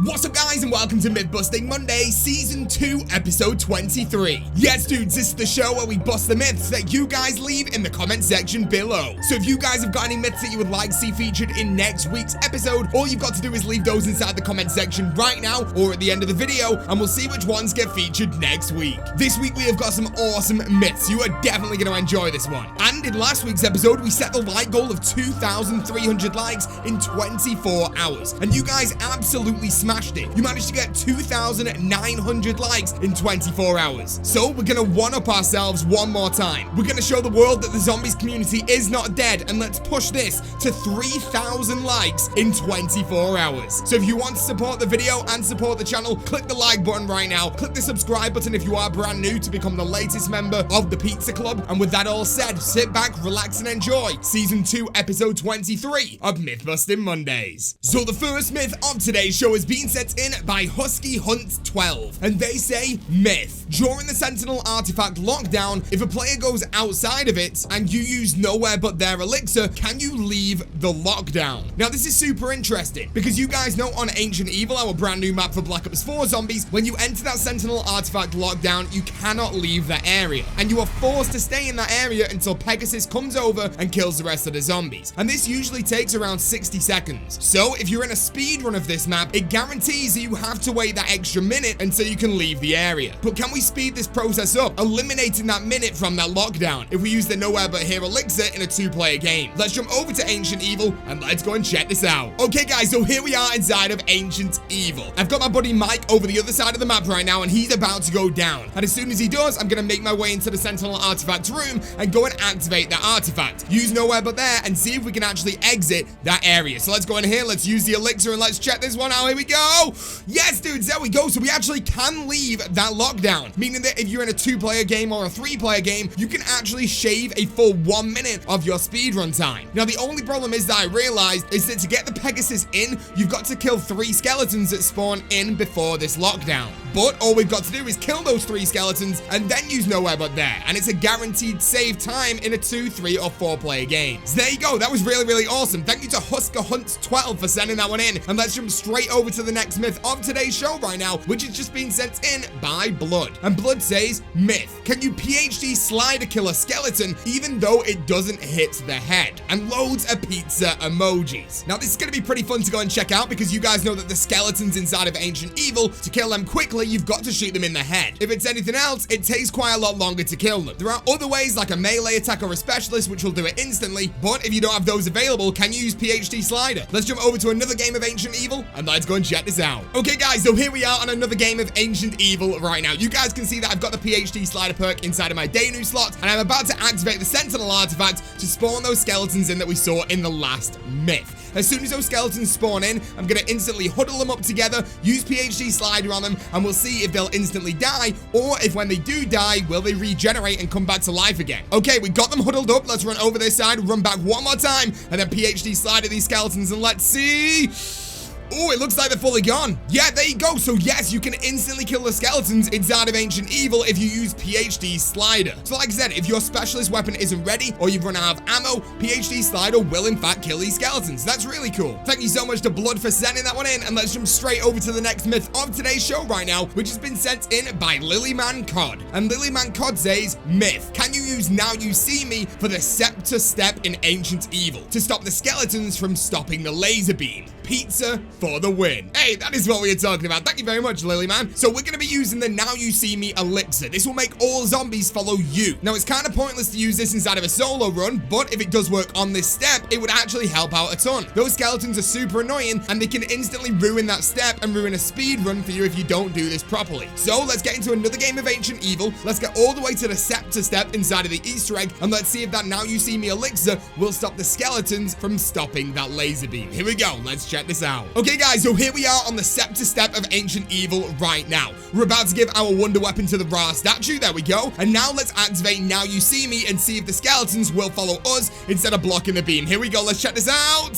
What's up guys and welcome to Myth Busting Monday, Season 2, Episode 23. Yes dudes, this is the show where we bust the myths that you guys leave in the comment section below. So if you guys have got any myths that you would like to see featured in next week's episode, all you've got to do is leave those inside the comment section right now or at the end of the video and we'll see which ones get featured next week. This week we have got some awesome myths. You are definitely going to enjoy this one. And in last week's episode we set the like goal of 2,300 likes in 24 hours. And you guys absolutely smashed it. You managed to get 2,900 likes in 24 hours. So we're gonna one-up ourselves one more time. We're gonna show the world that the zombies community is not dead, and let's push this to 3,000 likes in 24 hours. So if you want to support the video and support the channel, click the like button right now. Click the subscribe button if you are brand new to become the latest member of the Pizza Club. And with that all said, sit back, relax, and enjoy Season 2, Episode 23 of Myth Busting Mondays. So the first myth of today's show is being set in by Husky Hunt 12, and they say myth. During the Sentinel artifact lockdown, if a player goes outside of it and you use nowhere but their elixir, can you leave the lockdown? Now this is super interesting because you guys know on Ancient Evil, our brand new map for Black Ops 4 zombies, when you enter that Sentinel artifact lockdown, you cannot leave that area and you are forced to stay in that area until Pegasus comes over and kills the rest of the zombies. And this usually takes around 60 seconds. So if you're in a speed run of this map, it guarantees that you have to wait that extra minute until you can leave the area. But can we speed this process up, eliminating that minute from that lockdown if we use the nowhere but here elixir in a 2-player game? Let's jump over to Ancient Evil and let's go and check this out. Okay guys, so here we are inside of Ancient Evil. I've got my buddy Mike over the other side of the map right now and he's about to go down. And as soon as he does, I'm gonna make my way into the Sentinel artifact room and go and activate that artifact. Use nowhere but there and see if we can actually exit that area. So let's go in here, let's use the elixir and let's check this one out. Here we go. Yes dudes, there we go. So we actually can leave that lockdown, meaning that if you're in a 2-player game or a 3-player game, you can actually shave a full 1 minute of your speedrun time. Now the only problem is that I realized is that to get the Pegasus in, you've got to kill 3 skeletons that spawn in before this lockdown. But all we've got to do is kill those 3 skeletons and then use nowhere but there, and it's a guaranteed save time in a 2, 3, or 4-player game. So there you go. That was really awesome. Thank you to Husker Hunt 12 for sending that one in, and let's jump straight over to the next myth of today's show right now, which is just being sent in by Blood. And Blood says, myth. Can you PhD slider kill a skeleton even though it doesn't hit the head? And loads of pizza emojis. Now this is going to be pretty fun to go and check out because you guys know that the skeletons inside of Ancient Evil, to kill them quickly, you've got to shoot them in the head. If it's anything else, it takes quite a lot longer to kill them. There are other ways like a melee attack or a specialist which will do it instantly, but if you don't have those available, can you use PhD slider? Let's jump over to another game of Ancient Evil and let's go and check this out. Okay guys, so here we are on another game of Ancient Evil right now. You guys can see that I've got the PhD slider perk inside of my Danu slot, and I'm about to activate the Sentinel artifact to spawn those skeletons in that we saw in the last myth. As soon as those skeletons spawn in, I'm gonna instantly huddle them up together, use PhD slider on them, and we'll see if they'll instantly die, or if when they do die, will they regenerate and come back to life again. Okay, we got them huddled up. Let's run over this side, run back one more time, and then PhD slider these skeletons, and let's see. Oh, it looks like they're fully gone. Yeah, there you go. So yes, you can instantly kill the skeletons inside of Ancient Evil if you use PhD slider. So like I said, if your specialist weapon isn't ready or you've run out of ammo, PhD slider will in fact kill these skeletons. That's really cool. Thank you so much to Blood for sending that one in, and let's jump straight over to the next myth of today's show right now, which has been sent in by Lilyman Cod. And Lilyman Cod says, myth. Can you use Now You See Me for the scepter step in Ancient Evil to stop the skeletons from stopping the laser beam? Pizza for the win. Hey, that is what we are talking about. Thank you very much, Lilyman. So we're going to be using the Now You See Me elixir. This will make all zombies follow you. Now, it's kind of pointless to use this inside of a solo run, but if it does work on this step, it would actually help out a ton. Those skeletons are super annoying, and they can instantly ruin that step and ruin a speed run for you if you don't do this properly. So let's get into another game of Ancient Evil. Let's get all the way to the scepter step inside of the Easter egg, and let's see if that Now You See Me elixir will stop the skeletons from stopping that laser beam. Here we go. Let's check this out. Okay guys, so here we are on the scepter step of Ancient Evil right now. We're about to give our wonder weapon to the Ra statue. There we go. And now let's activate Now You See Me and see if the skeletons will follow us instead of blocking the beam. Here we go. Let's check this out.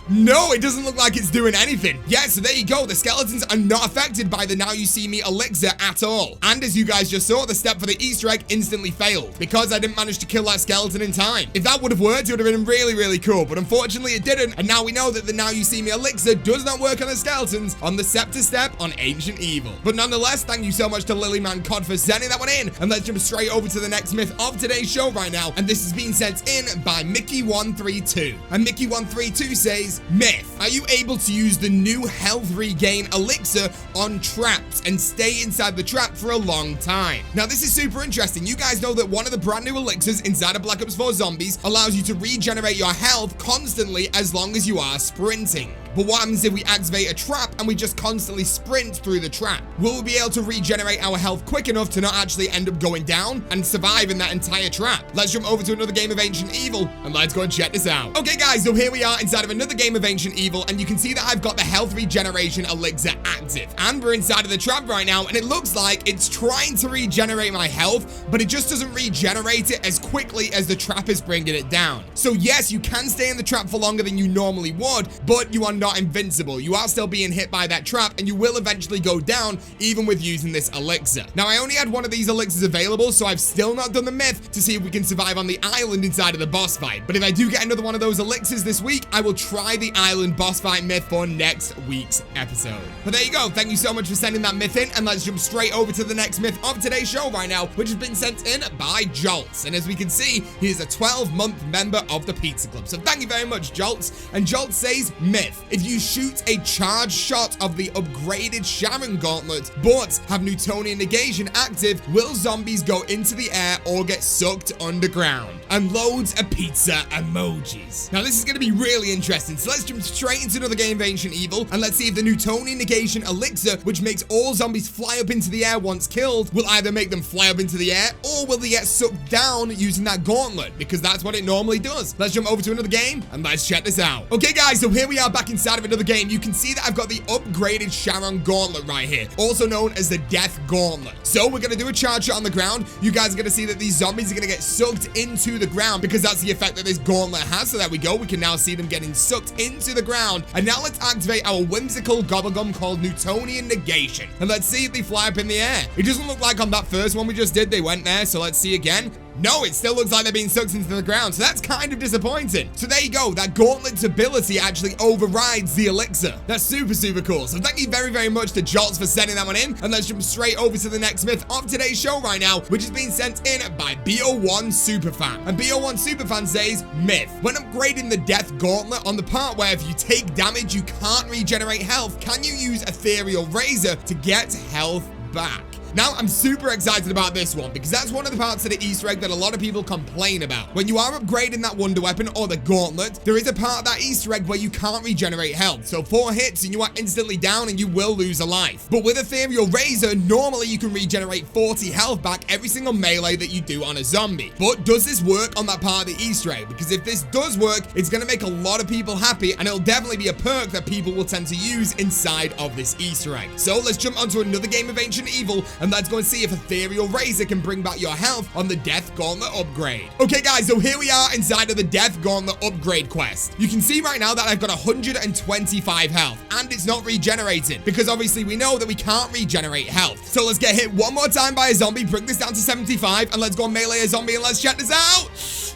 No, it doesn't look like it's doing anything. Yeah, so there you go. The skeletons are not affected by the Now You See Me elixir at all. And as you guys just saw, the step for the Easter egg instantly failed because I didn't manage to kill that skeleton in time. If that would have worked, it would have been really, really cool. But unfortunately, it didn't. And now we know that the Now You See Me elixir does not work on the skeletons on the scepter step on Ancient Evil. But nonetheless, thank you so much to Lilyman Cod for sending that one in. And let's jump straight over to the next myth of today's show right now. And this has been sent in by Mickey132. And Mickey132 says, myth, are you able to use the new health regain elixir on traps and stay inside the trap for a long time? Now, this is super interesting. You guys know that one of the brand new elixirs inside of Black Ops 4 Zombies allows you to regenerate your health constantly as long as you are sprinting. But what happens if we activate a trap and we just constantly sprint through the trap? Will we be able to regenerate our health quick enough to not actually end up going down and survive in that entire trap? Let's jump over to another game of Ancient Evil and let's go and check this out. Okay guys, so here we are inside of another game of Ancient Evil, and you can see that I've got the health regeneration elixir active. And we're inside of the trap right now, and it looks like it's trying to regenerate my health, but it just doesn't regenerate it as quickly as the trap is bringing it down. So yes, you can stay in the trap for longer than you normally would, but you are not invincible. You are still being hit by that trap, and you will eventually go down even with using this elixir. Now, I only had one of these elixirs available, so I've still not done the myth to see if we can survive on the island inside of the boss fight. But if I do get another one of those elixirs this week, I will try the island boss fight myth for next week's episode. But there you go. Thank you so much for sending that myth in, and let's jump straight over to the next myth of today's show right now, which has been sent in by Jolts. And as we can see, he is a 12-month member of the Pizza Club. So thank you very much, Jolts. And Jolts says, myth, if you shoot a charge shot of the upgraded Sharon Gauntlet, but have Newtonian negation active, will zombies go into the air or get sucked underground? And loads of pizza emojis. Now this is going to be really interesting, so let's jump straight into another game of Ancient Evil, and let's see if the Newtonian negation elixir, which makes all zombies fly up into the air once killed, will either make them fly up into the air, or will they get sucked down using that gauntlet, because that's what it normally does. Let's jump over to another game, and let's check this out. Okay guys, so here we are back inside of another game. You can see that I've got the upgraded Sharon Gauntlet right here, also known as the Death Gauntlet. So we're going to do a charge shot on the ground. You guys are going to see that these zombies are going to get sucked into the ground, because that's the effect that this gauntlet has. So there we go. We can now see them getting sucked into the ground. And now let's activate our whimsical gobblegum called Newtonian negation. And let's see if they fly up in the air. It doesn't look like on that first one we just did they went there. So let's see again. No, it still looks like they're being sucked into the ground, so that's kind of disappointing. So there you go, that gauntlet's ability actually overrides the elixir. That's super, super cool. So thank you very, very much to Jolts for sending that one in, and let's jump straight over to the next myth of today's show right now, which has been sent in by BO1 Superfan. And BO1 Superfan says, myth, when upgrading the Death Gauntlet on the part where if you take damage you can't regenerate health, can you use Ethereal Razor to get health back? Now, I'm super excited about this one because that's one of the parts of the Easter egg that a lot of people complain about. When you are upgrading that wonder weapon or the gauntlet, there is a part of that Easter egg where you can't regenerate health. So 4 hits and you are instantly down and you will lose a life. But with Ethereal Razor, normally you can regenerate 40 health back every single melee that you do on a zombie. But does this work on that part of the Easter egg? Because if this does work, it's going to make a lot of people happy, and it'll definitely be a perk that people will tend to use inside of this Easter egg. So let's jump onto another game of Ancient Evil, and let's go and see if Ethereal Razor can bring back your health on the Death Gauntlet upgrade. Okay guys, so here we are inside of the Death Gauntlet upgrade quest. You can see right now that I've got 125 health, and it's not regenerating, because obviously we know that we can't regenerate health. So let's get hit one more time by a zombie, bring this down to 75, and let's go melee a zombie, and let's check this out.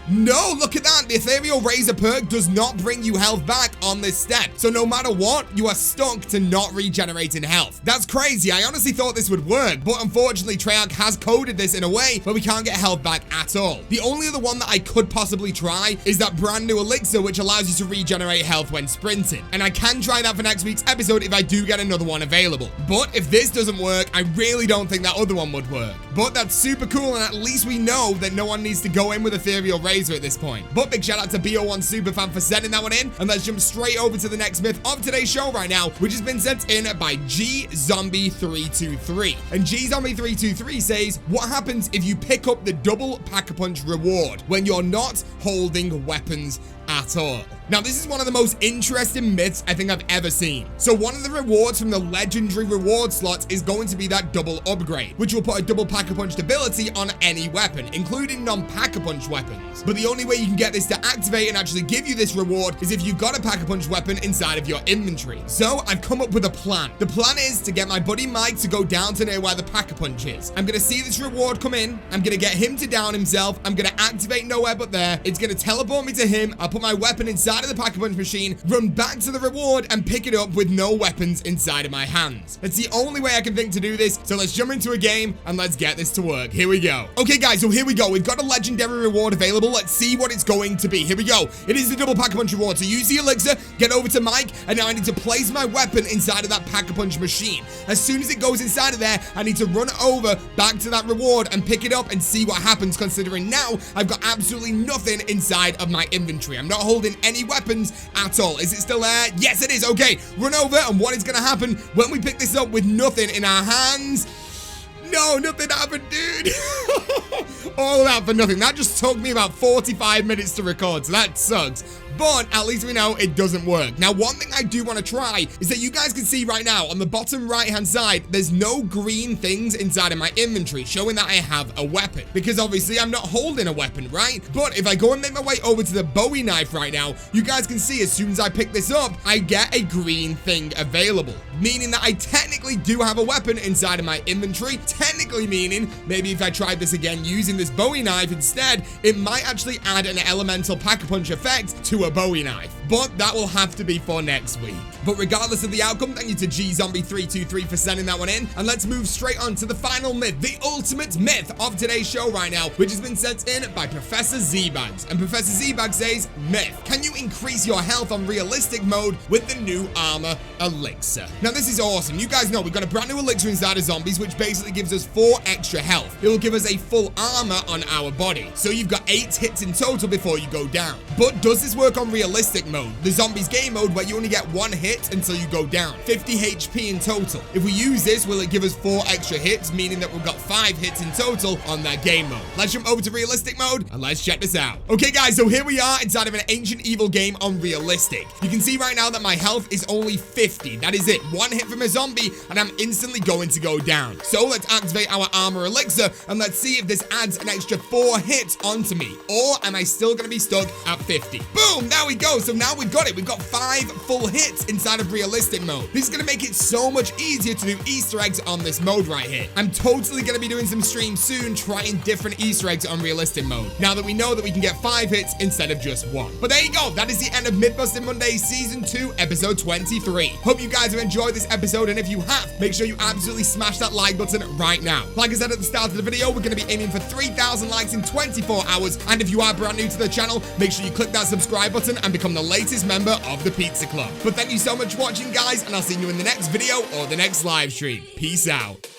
No, look at that. The Ethereal Razor perk does not bring you health back on this step. So no matter what, you are stuck to not regenerating health. That's crazy. I honestly thought this would work, but unfortunately, Treyarch has coded this in a way where we can't get health back at all. The only other one that I could possibly try is that brand new elixir, which allows you to regenerate health when sprinting. And I can try that for next week's episode if I do get another one available. But if this doesn't work, I really don't think that other one would work. But that's super cool, and at least we know that no one needs to go in with Ethereal Razor at this point. But big shout out to BO1 Superfan for sending that one in, and let's jump straight over to the next myth of today's show right now, which has been sent in by GZombie323. And GZombie323 says, what happens if you pick up the double Pack-a-Punch reward when you're not holding weapons at all. Now, this is one of the most interesting myths I think I've ever seen. So one of the rewards from the legendary reward slots is going to be that double upgrade, which will put a double Pack-a-Punch ability on any weapon, including non-Pack-a-Punch weapons. But the only way you can get this to activate and actually give you this reward is if you've got a Pack-a-Punch weapon inside of your inventory. So I've come up with a plan. The plan is to get my buddy Mike to go down to near where the Pack-a-Punch is. I'm gonna see this reward come in. I'm gonna get him to down himself. I'm gonna activate nowhere but there. It's gonna teleport me to him. I'll put my weapon inside of the Pack-a-Punch machine, run back to the reward, and pick it up with no weapons inside of my hands. That's the only way I can think to do this. So let's jump into a game and let's get this to work. Here we go. Okay, guys, so here we go. We've got a legendary reward available. Let's see what it's going to be. Here we go. It is the double Pack-a-Punch reward. So use the elixir, get over to Mike, and now I need to place my weapon inside of that Pack-a-Punch machine. As soon as it goes inside of there, I need to run over back to that reward and pick it up and see what happens, considering now I've got absolutely nothing inside of my inventory. I'm not holding any weapons at all. Is it still there? Yes, it is. Okay, run over, and what is going to happen when we pick this up with nothing in our hands? No, nothing happened, dude. All of that for nothing. That just took me about 45 minutes to record, so that sucks. But at least we know it doesn't work. Now, one thing I do want to try is that you guys can see right now on the bottom right-hand side, there's no green things inside of my inventory showing that I have a weapon. Because obviously I'm not holding a weapon, right? But if I go and make my way over to the Bowie knife right now, you guys can see as soon as I pick this up, I get a green thing available. Meaning that I technically do have a weapon inside of my inventory. Technically meaning, maybe if I tried this again using this Bowie knife instead, it might actually add an elemental Pack-a-Punch effect to a Bowie knife. But that will have to be for next week. But regardless of the outcome, thank you to GZombie323 for sending that one in. And let's move straight on to the final myth, the ultimate myth of today's show right now, which has been sent in by Professor Z-Bags. And Professor Z-Bags says, myth, can you increase your health on realistic mode with the new armor elixir? Now this is awesome. You guys know we've got a brand new elixir inside of zombies, which basically gives us 4 extra health. It will give us a full armor on our body. So you've got 8 hits in total before you go down. But does this work on realistic mode? The zombies game mode where you only get 1 hit until you go down. 50 HP in total. If we use this, will it give us 4 extra hits, meaning that we've got 5 hits in total on that game mode? Let's jump over to realistic mode and let's check this out. Okay guys, so here we are inside of an Ancient Evil game on realistic. You can see right now that my health is only 50. That is it. 1 hit from a zombie and I'm instantly going to go down. So let's activate our armor elixir and let's see if this adds an extra 4 hits onto me. Or am I still going to be stuck at 50? Boom, there we go. So now we've got it. We've got 5 full hits inside of realistic mode. This is going to make it so much easier to do Easter eggs on this mode right here. I'm totally going to be doing some streams soon trying different Easter eggs on realistic mode. Now that we know that we can get 5 hits instead of just 1. But there you go. That is the end of Mythbusting Monday Season 2, Episode 23. Hope you guys have enjoyed this episode, and if you have, make sure you absolutely smash that like button right now. Like I said at the start of the video, we're going to be aiming for 3,000 likes in 24 hours, and if you are brand new to the channel, make sure you click that subscribe button and become the latest member of the Pizza Club. But thank you so much for watching, guys, and I'll see you in the next video or the next live stream. Peace out.